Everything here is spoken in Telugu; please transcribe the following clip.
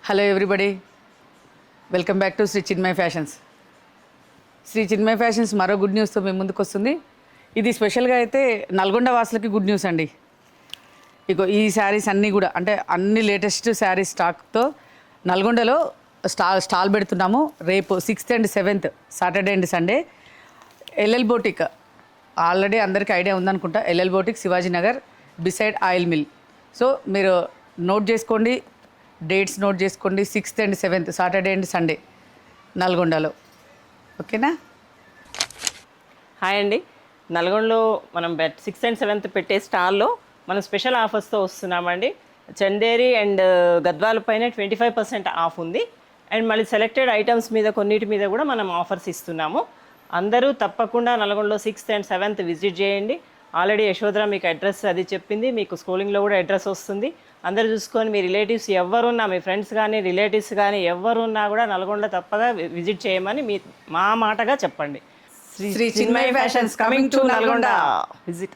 Hello everybody, welcome back to Shri Chinmaya fashions. Shri Chinmaya fashions మరో గుడ్ న్యూస్తో మేము ముందుకు వస్తుంది. ఇది స్పెషల్గా అయితే నల్గొండ వాసులకి గుడ్ న్యూస్ అండి. ఇగో ఈ శారీస్ అన్నీ కూడా అంటే అన్ని లేటెస్ట్ శారీస్ స్టాక్తో నల్గొండలో స్టాల్ పెడుతున్నాము. రేపు 6th and 7th Saturday and Sunday LL boutique, already అందరికీ ఐడియా ఉందనుకుంటా. LL boutique Shivaji Nagar beside oil mill. So మీరు నోట్ చేసుకోండి, డేట్స్ నోట్ చేసుకోండి. 6th and 7th Saturday and Sunday నల్గొండలో. ఓకేనా? హాయ్ అండి. నల్గొండలో మనం 6th and 7th పెట్టే స్టాల్లో మనం స్పెషల్ ఆఫర్స్తో వస్తున్నామండి. చందేరి అండ్ గద్వాల పైన 25% ఆఫ్ ఉంది. అండ్ మళ్ళీ సెలెక్టెడ్ ఐటమ్స్ మీద కొన్నిటి మీద కూడా మనం ఆఫర్స్ ఇస్తున్నాము. అందరూ తప్పకుండా నల్గొండలో 6th and 7th విజిట్ చేయండి. ఆల్రెడీ యశోధర మీకు అడ్రస్ అది చెప్పింది, మీకు స్క్రోలింగ్లో కూడా అడ్రస్ వస్తుంది. అందరు చూసుకొని మీ రిలేటివ్స్ ఎవరున్నా, మీ ఫ్రెండ్స్ కానీ రిలేటివ్స్ కానీ ఎవరున్నా కూడా నల్గొండ తప్పగా విజిట్ చేయమని మా మాటగా చెప్పండి. Shri Chinmaya fashions coming to Nalgonda. Visit.